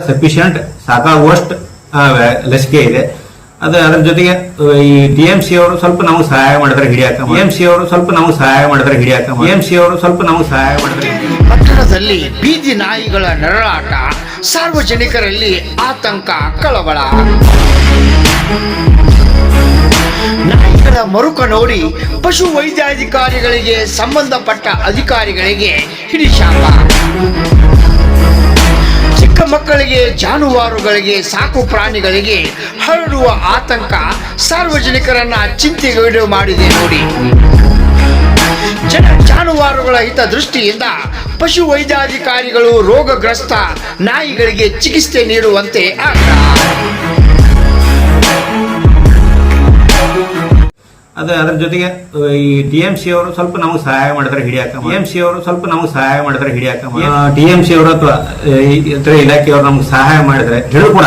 Sufficient ಸಾಕಾಗುವಷ್ಟು ಲಸಿಕೆ ಇದೆ. ಅದರ ಜೊತೆಗೆ ಈ ಟಿಎಂಸಿ ಅವರು ಸ್ವಲ್ಪ ನಮಗೆ ಸಹಾಯ ಮಾಡಿದ್ರೆ ಹಿಡಿಯಾಕ ಪಟ್ಟಣದಲ್ಲಿ ಬೀದಿ ನಾಯಿಗಳ ನರಳಾಟ, ಸಾರ್ವಜನಿಕರಲ್ಲಿ ಆತಂಕ, ಕಳವಳ. ನಾಯಿಗಳ ಮರುಕ ನೋಡಿ ಪಶು ವೈದ್ಯಾಧಿಕಾರಿಗಳಿಗೆ, ಸಂಬಂಧಪಟ್ಟ ಅಧಿಕಾರಿಗಳಿಗೆ ಹಿಡಿಶಾಪ. ಚಿಕ್ಕ ಮಕ್ಕಳಿಗೆ, ಜಾನುವಾರುಗಳಿಗೆ, ಸಾಕು ಪ್ರಾಣಿಗಳಿಗೆ ಹರಡುವ ಆತಂಕ ಸಾರ್ವಜನಿಕರನ್ನ ಚಿಂತೆಗೀಡು ಮಾಡಿದೆ ನೋಡಿ. ಜಾನುವಾರುಗಳ ಹಿತದೃಷ್ಟಿಯಿಂದ ಪಶು ವೈದ್ಯಾಧಿಕಾರಿಗಳು ರೋಗಗ್ರಸ್ತ ನಾಯಿಗಳಿಗೆ ಚಿಕಿತ್ಸೆ ನೀಡುವಂತೆ ಆಗ್ರಹ. ಅದರ ಜೊತೆಗೆ ಈ ಟಿಎಂಸಿ ಅವರು ಸ್ವಲ್ಪ ನಮಗೆ ಸಹಾಯ ಮಾಡಿದ್ರೆ ಹಿಡಿಯಾಕ ಟಿಎಂಸಿ ಅವರು ಅಥವಾ ಇತರ ಇಲಾಖೆಯವರು ನಮ್ಗೆ ಸಹಾಯ ಮಾಡಿದ್ರೆ ಹೇಳ್ಕೊಡ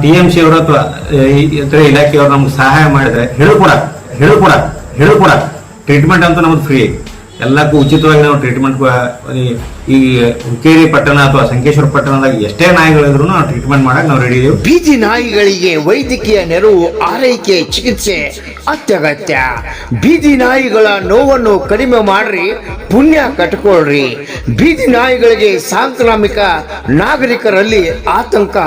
ಟಿಎಂಸಿ ಅವರು ಅಥವಾ ಇತರ ಇಲಾಖೆಯವರು ನಮ್ಗೆ ಸಹಾಯ ಮಾಡಿದ್ರೆ ಹೇಳ್ಕೊಡ ಟ್ರೀಟ್ಮೆಂಟ್ ಅಂತೂ ನಮ್ದು ಫ್ರೀ, ಎಲ್ಲಕ್ಕೂ ಉಚಿತವಾಗಿ ನಾವು ಟ್ರೀಟ್ಮೆಂಟ್. ಈ ಹುಕ್ಕೇರಿ ಪಟ್ಟಣ ಅಥವಾ ಸಂಕೇಶ್ವರ ಪಟ್ಟಣದಾಗ ಎಷ್ಟೇ ನಾಯಿಗಳಿದ್ರು ನಾವು ಟ್ರೀಟ್ಮೆಂಟ್ ಮಾಡಕ್ ನಾವು ರೆಡಿ ಇದೀವಿ. ಬೀದಿ ನಾಯಿಗಳಿಗೆ ವೈದ್ಯಕೀಯ ನೆರವು, ಆರೈಕೆ, ಚಿಕಿತ್ಸೆ ಅತ್ಯಗತ್ಯ. ಬೀದಿ ನಾಯಿಗಳ ನೋವನ್ನು ಕಡಿಮೆ ಮಾಡ್ರಿ, ಪುಣ್ಯ ಕಟ್ಕೊಳ್ರಿ. ಬೀದಿ ನಾಯಿಗಳಿಗೆ ಸಾಂಕ್ರಾಮಿಕ, ನಾಗರಿಕರಲ್ಲಿ ಆತಂಕ,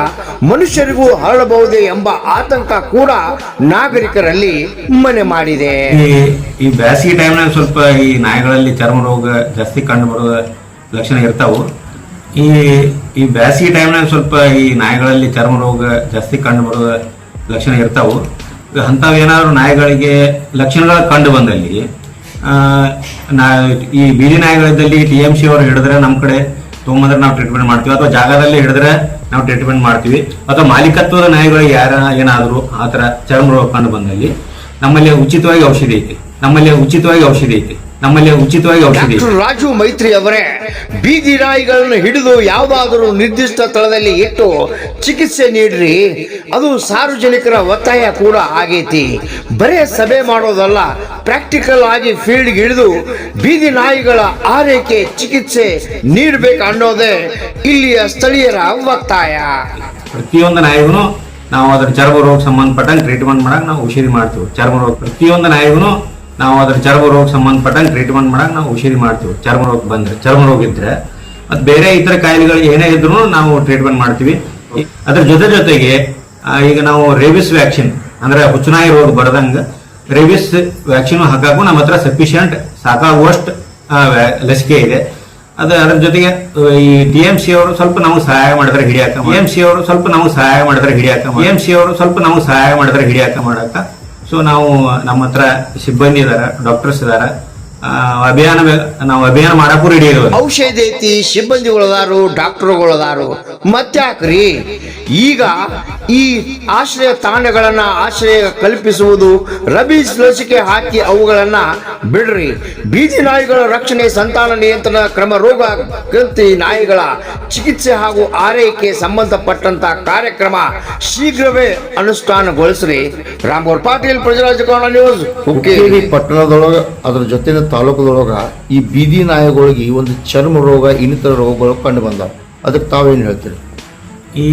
ಮನುಷ್ಯರಿಗೂ ಹರಡಬಹುದೇ ಎಂಬ ಆತಂಕ ಕೂಡ ನಾಗರಿಕರಲ್ಲಿ ಮನೆ ಮಾಡಿದೆ. ಈ ಬೇಸಿಗೆ ಟೈಮ್ನಾಗ ಸ್ವಲ್ಪ ಈ ನಾಯಿಗಳಲ್ಲಿ ಚರ್ಮ ರೋಗ ಜಾಸ್ತಿ ಕಂಡು ಬರುವ ಲಕ್ಷಣ ಇರ್ತಾವು. ಈ ಬೇಸಿಗೆ ಟೈಮ್ನಾಗ ಸ್ವಲ್ಪ ಈ ನಾಯಿಗಳಲ್ಲಿ ಚರ್ಮ ರೋಗ ಜಾಸ್ತಿ ಕಂಡು ಬರುವ ಲಕ್ಷಣ ಇರ್ತಾವು. ಅಂಥವೇನಾದ್ರು ನಾಯಿಗಳಿಗೆ ಲಕ್ಷಣಗಳು ಕಂಡು ಬಂದಲ್ಲಿ ಈ ಬೀದಿ ನಾಯಿಗಳಿದ್ದಲ್ಲಿ ಟಿಎಂಸಿ ಅವರು ಹಿಡಿದ್ರೆ ನಮ್ಮ ಕಡೆ ತೊಗೊಂಬಂದ್ರೆ ನಾವು ಟ್ರೀಟ್ಮೆಂಟ್ ಮಾಡ್ತೀವಿ, ಅಥವಾ ಜಾಗದಲ್ಲಿ ಹಿಡಿದ್ರೆ ನಾವು ಟ್ರೀಟ್ಮೆಂಟ್ ಮಾಡ್ತೀವಿ. ಅಥವಾ ಮಾಲೀಕತ್ವದ ನಾಯಿಗಳಿಗೆ ಏನಾದ್ರು ಆ ಥರ ಚರ್ಮ ರೋಗ ಕಂಡು ಬಂದಲ್ಲಿ ನಮ್ಮಲ್ಲಿ ಉಚಿತವಾಗಿ ಔಷಧಿ ಐತಿ. ರಾಜು ಮೈತ್ರಿ ಅವರೇ, ಬೀದಿ ನಾಯಿಗಳನ್ನು ಹಿಡಿದು ಯಾವುದಾದರೂ ನಿರ್ದಿಷ್ಟ ಸ್ಥಳದಲ್ಲಿ ಇಟ್ಟು ಚಿಕಿತ್ಸೆ ನೀಡ್ರಿ. ಅದು ಸಾರ್ವಜನಿಕರ ಒತ್ತಾಯ ಕೂಡ ಆಗೈತಿ. ಬರೇ ಸಭೆ ಮಾಡೋದಲ್ಲ, ಪ್ರಾಕ್ಟಿಕಲ್ ಆಗಿ ಫೀಲ್ಡ್ಗೆ ಇಳಿದು ಬೀದಿ ನಾಯಿಗಳ ಆರೈಕೆ, ಚಿಕಿತ್ಸೆ ನೀಡಬೇಕು ಅನ್ನೋದೇ ಇಲ್ಲಿಯ ಸ್ಥಳೀಯರ ಒತ್ತಾಯ. ಪ್ರತಿಯೊಂದು ನಾಯಿಗೂ ನಾವು ಅದ್ರ ಚರ್ಮ ರೋಗ ಸಂಬಂಧಪಟ್ಟಂಗೆ ಟ್ರೀಟ್ಮೆಂಟ್ ಮಾಡಕ್ ನಾವು ಔಷಧಿ ಮಾಡ್ತೀವಿ. ಪ್ರತಿಯೊಂದು ನಾಯಿಗೂ ನಾವು ಅದ್ರ ಚರ್ಮ ರೋಗ ಸಂಬಂಧಪಟ್ಟಂಗೆ ಟ್ರೀಟ್ಮೆಂಟ್ ಮಾಡಕ್ ನಾವು ಔಷಧಿ ಮಾಡ್ತೀವಿ. ಚರ್ಮ ರೋಗ ಇದ್ರೆ ಮತ್ತೆ ಬೇರೆ ಇತರ ಕಾಯಿಲೆಗಳು ಏನೇ ಇದ್ರು ನಾವು ಟ್ರೀಟ್ಮೆಂಟ್ ಮಾಡ್ತೀವಿ. ಅದ್ರ ಜೊತೆಗೆ ಈಗ ನಾವು ರೇಬಿಸ್ ವ್ಯಾಕ್ಸಿನ್ ಅಂದ್ರೆ ಹುಚ್ಚುನಾಯಿ ರೋಗ ಬರದಂಗ ರೇಬಿಸ್ ವ್ಯಾಕ್ಸಿನ್ ಹಾಕಾಕು ನಮ್ಮ ಹತ್ರ ಸಫಿಷಿಯಂಟ್ ಸಾಕಾಗುವಷ್ಟು ಲಸಿಕೆ ಇದೆ. ಅದರ ಜೊತೆಗೆ ಈ ಟಿಎಂಸಿ ಅವರು ಸ್ವಲ್ಪ ನಮಗೆ ಸಹಾಯ ಮಾಡಿದ್ರೆ ಹಿಡಿಯಾಕ ಮಾಡಕ. ಸೊ ನಾವು ನಮ್ಮ ಹತ್ರ ಸಿಬ್ಬಂದಿ ಇದಾರ, ಡಾಕ್ಟರ್ಸ್ ಇದಾರ, ಅಭಿಯಾನ ಮಾಡಕ್ಕೂ ರೆಡಿ ಇದಾವೆ. ಔಷಧಿ ಐತಿ, ಸಿಬ್ಬಂದಿಗಳದಾರು, ಡಾಕ್ಟರ್ಗಳದಾರು. ಮತ್ತ್ಯಾಕ್ರಿ ಈಗ ಈ ಆಶ್ರಯ ತಾಣಗಳನ್ನ ಆಶ್ರಯ ಕಲ್ಪಿಸುವುದು, ರಬೀಸ್ ಲಸಿಕೆ ಹಾಕಿ ಅವುಗಳನ್ನ ಬಿಡ್ರಿ. ಬೀದಿ ನಾಯಿಗಳ ರಕ್ಷಣೆ, ಸಂತಾನ ನಿಯಂತ್ರಣ ಕ್ರಮ, ರೋಗ ಗ್ರಂಥಿ ನಾಯಿಗಳ ಚಿಕಿತ್ಸೆ ಹಾಗೂ ಆರೈಕೆ ಸಂಬಂಧಪಟ್ಟಂತ ಕಾರ್ಯಕ್ರಮ ಶೀಘ್ರವೇ ಅನುಷ್ಠಾನಗೊಳಿಸ್ರಿ. ರಾಮಗೌಡ ಪಾಟೀಲ್, ಪ್ರಜರಾಜಕಾರಣ ನ್ಯೂಸ್, ಹುಕ್ಕೇರಿ ಪಟ್ಟಣದೊಳಗ ಅದರ ಜೊತೆ ತಾಲೂಕದೊಳಗ ಈ ಬೀದಿ ನಾಯಿಗಳಿಗೆ ಒಂದು ಚರ್ಮ ರೋಗ, ಇನ್ನಿತರ ರೋಗಗಳು ಕಂಡು ಬಂದಾವ. ಅದಕ್ಕೆ ತಾವೇನು ಹೇಳ್ತೀರಿ? ಈ